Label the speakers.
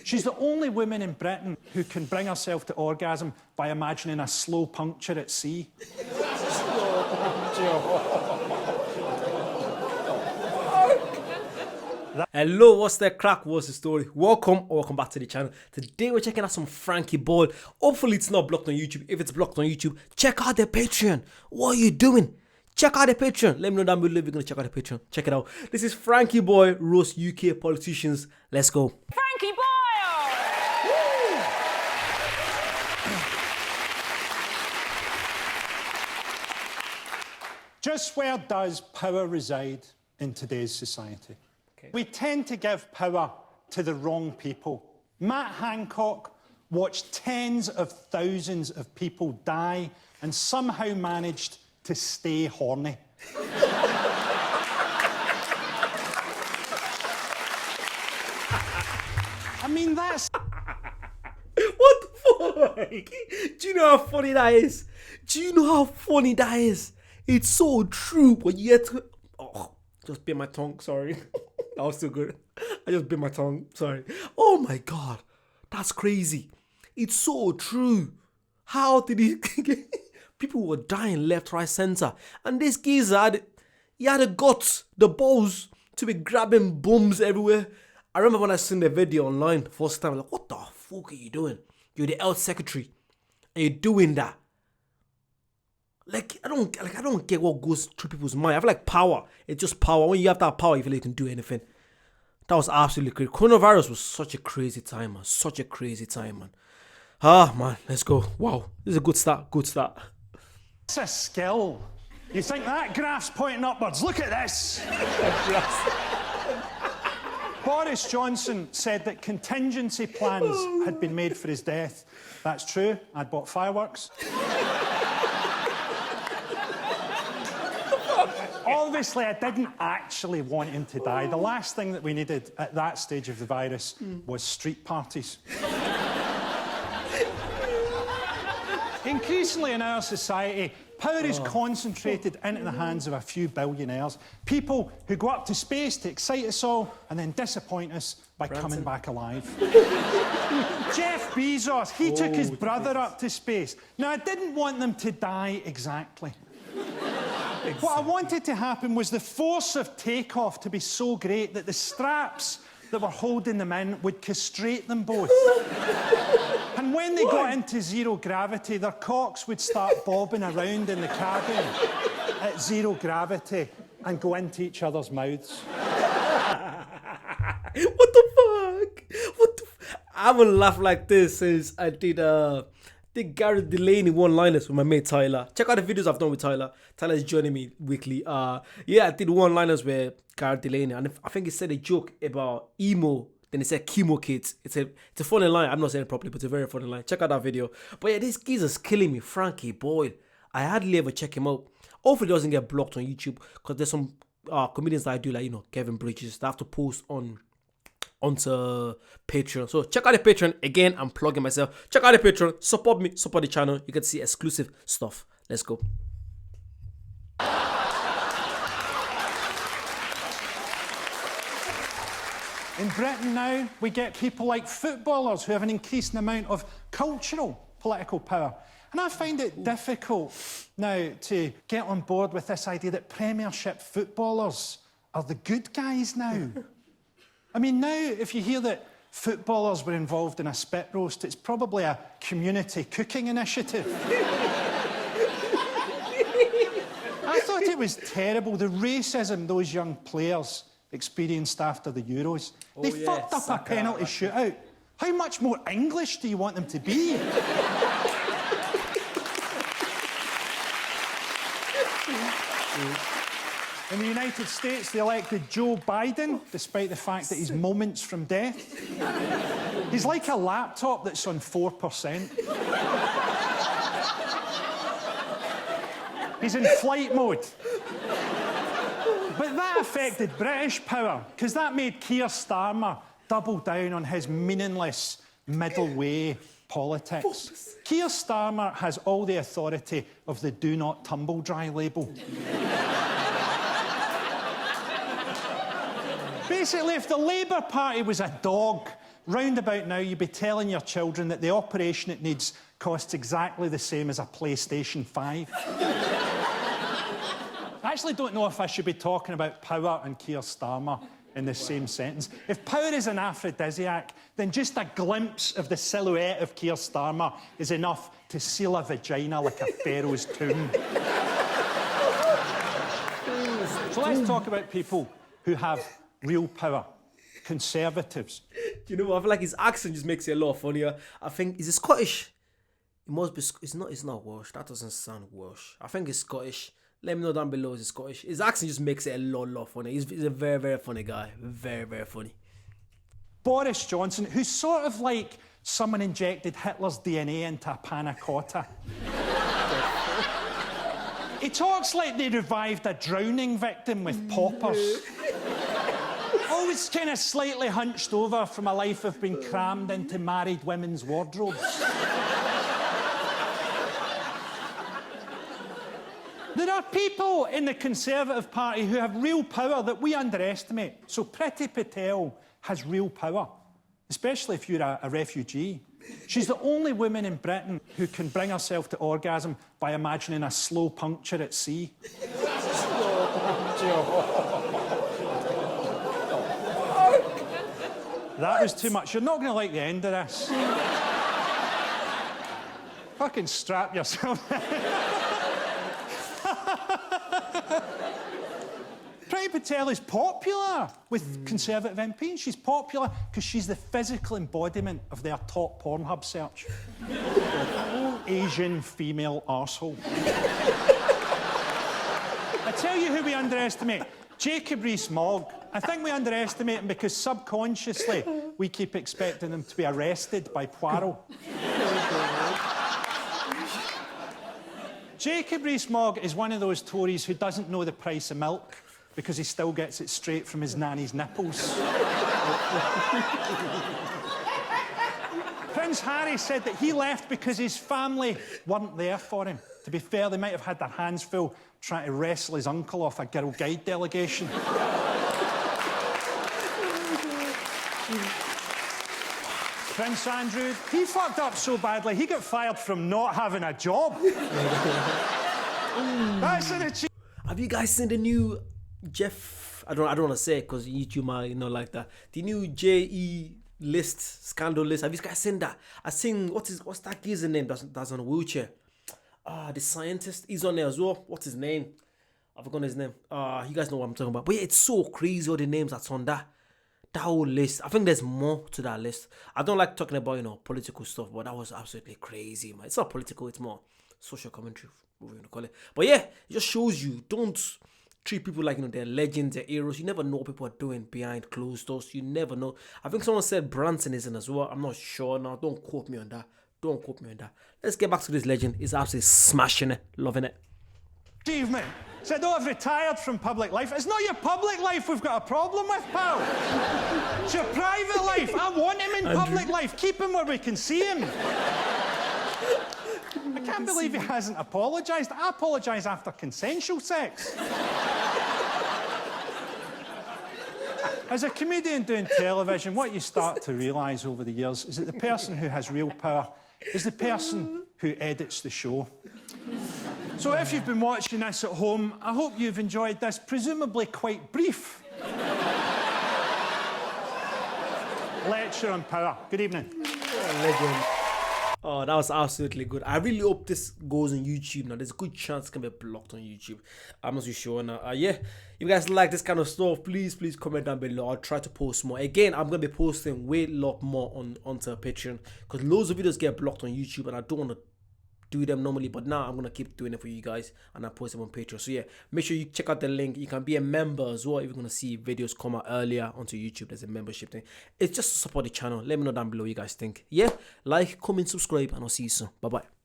Speaker 1: She's the only woman in Britain who can bring herself to orgasm by imagining a slow puncture at sea.
Speaker 2: Hello, what's the crack? What's the story? Welcome back to the channel. Today we're checking out some Frankie Boyle. Hopefully it's not blocked on YouTube. If it's blocked on YouTube, check out the Patreon. What are you doing? Check out the Patreon. Let me know down below if you're gonna check out the Patreon. Check it out. This is Frankie Boyle, roast UK politicians. Let's go.
Speaker 3: Frankie Boyle!
Speaker 1: Just where does power reside in today's society? Okay. We tend to give power to the wrong people. Matt Hancock watched tens of thousands of people die and somehow managed to stay horny. I mean, that's...
Speaker 2: What the fuck? Do you know how funny that is? Do you know how funny that is? It's so true, but yet... Oh, just bit my tongue, sorry. That was too good. I just bit my tongue, sorry. Oh my God, that's crazy. It's so true. How did he... People were dying left, right, center. And this geezer, he had the guts, the balls to be grabbing bums everywhere. I remember when I seen the video online the first time, I was like, what the fuck are you doing? You're the health secretary and you're doing that. I don't get what goes through people's mind. I feel like power, it's just power. When you have that power, you feel like you can do anything. That was absolutely crazy. Coronavirus was such a crazy time, man. Such a crazy time, man. Ah, man, let's go. Wow, this is a good start, good start.
Speaker 1: It's a skill. You think that graph's pointing upwards? Look at this. Boris Johnson said that contingency plans had been made for his death. That's true. I'd bought fireworks. Obviously, I didn't actually want him to die. The last thing that we needed at that stage of the virus was street parties. Increasingly in our society, power is concentrated into the hands of a few billionaires. People who go up to space to excite us all and then disappoint us by coming back alive. Jeff Bezos, he took his brother up to space. Now, I didn't want them to die exactly. What I wanted to happen was the force of takeoff to be so great that the straps that were holding them in would castrate them both. And when they got into zero gravity, their cocks would start bobbing around in the cabin at zero gravity and go into each other's mouths.
Speaker 2: What the fuck? What the I haven't laughed like this since I did Gareth Delaney one-liners with my mate Tyler. Check out the videos I've done with Tyler. Tyler's joining me weekly. Yeah, I did one-liners with Gareth Delaney, and I think he said a joke about emo. Then he said chemo kids. It's a funny line. I'm not saying it properly, but it's a very funny line. Check out that video. But yeah, this geezer's killing me. Frankie Boyle. I hardly ever check him out. Hopefully he doesn't get blocked on YouTube, because there's some comedians that I do, like, you know, Kevin Bridges, that have to post onto Patreon. So check out the Patreon. Again, I'm plugging myself. Check out the Patreon. Support me. Support the channel. You can see exclusive stuff. Let's go.
Speaker 1: In Britain now, we get people like footballers who have an increasing amount of cultural political power. And I find it difficult now to get on board with this idea that Premiership footballers are the good guys now. I mean, now, if you hear that footballers were involved in a spit roast, it's probably a community cooking initiative. I thought it was terrible, the racism those young players experienced after the Euros. They fucked up a penalty shootout. How much more English do you want them to be? In the United States, they elected Joe Biden, despite the fact that he's moments from death. He's like a laptop that's on 4%. He's in flight mode. But that affected British power, because that made Keir Starmer double down on his meaningless middle way politics. Keir Starmer has all the authority of the do not tumble dry label. Basically, if the Labour Party was a dog, round about now you'd be telling your children that the operation it needs costs exactly the same as a PlayStation 5. I actually don't know if I should be talking about power and Keir Starmer in the same sentence. If power is an aphrodisiac, then just a glimpse of the silhouette of Keir Starmer is enough to seal a vagina like a pharaoh's tomb. So let's talk about people who have real power. Conservatives.
Speaker 2: Do you know what? I feel like his accent just makes it a lot funnier. I think, is it Scottish? It must be, it's not Welsh. That doesn't sound Welsh. I think it's Scottish. Let me know down below, is it Scottish? His accent just makes it a lot funny. He's a very, very funny guy. Very, very funny.
Speaker 1: Boris Johnson, who's sort of like someone injected Hitler's DNA into a panna cotta. He talks like they revived a drowning victim with poppers. Always kind of slightly hunched over from a life of being crammed into married women's wardrobes. There are people in the Conservative Party who have real power that we underestimate. So Priti Patel has real power, especially if you're a refugee. She's the only woman in Britain who can bring herself to orgasm by imagining a slow puncture at sea. That was too much. You're not going to like the end of this. Fucking strap yourself. Priti Patel is popular with Conservative MPs. She's popular because she's the physical embodiment of their top Pornhub search. Asian female arsehole. I tell you who we underestimate. Jacob Rees-Mogg. I think we underestimate him because subconsciously we keep expecting him to be arrested by Poirot. Jacob Rees-Mogg is one of those Tories who doesn't know the price of milk because he still gets it straight from his nanny's nipples. Prince Harry said that he left because his family weren't there for him. To be fair, they might have had their hands full trying to wrestle his uncle off a Girl Guide delegation. Prince Andrew, he fucked up so badly, he got fired from not having a job. That's an achievement.
Speaker 2: Have you guys seen the new Jeff? I don't want to say it because YouTube might like that. The new JE list, scandal list. Have you guys seen that? I seen what's that guy's name that's on a wheelchair? The scientist. He's on there as well. What's his name? I've forgotten his name. You guys know what I'm talking about. But yeah, it's so crazy all the names that's on that whole list. I think there's more to that list. I don't like talking about political stuff, but that was absolutely crazy, man. It's not political. It's more social commentary, what we're gonna call it. But yeah, it just shows you don't treat people like they're legends, they're heroes. You never know what people are doing behind closed doors. You never know. I think someone said Branson isn't as well. I'm not sure now. Don't quote me on that. Don't quote me on that. Let's get back to this legend. He's absolutely smashing it, loving it.
Speaker 1: Achievement. Said, I've retired from public life. It's not your public life we've got a problem with, pal. It's your private life. I want him in public life. Keep him where we can see him. I can't believe he hasn't apologised. I apologise after consensual sex. As a comedian doing television, what you start to realise over the years is that the person who has real power is the person who edits the show. So if you've been watching this at home, I hope you've enjoyed this presumably quite brief lecture on power. Good evening.
Speaker 2: Legend. Oh, that was absolutely good. I really hope this goes on YouTube now. There's a good chance it can be blocked on YouTube. I'm not too sure now. Yeah, if you guys like this kind of stuff, please comment down below. I'll try to post more. Again, I'm going to be posting way lot more onto Patreon because loads of videos get blocked on YouTube and I don't want to do them normally, but now I'm going to keep doing it for you guys and I post them on Patreon. So yeah, make sure you check out the link. You can be a member as well if you're going to see videos come out earlier onto YouTube. There's a membership thing. It's just to support the channel. Let me know down below what you guys think. Yeah, like, comment, subscribe, and I'll see you soon. Bye bye.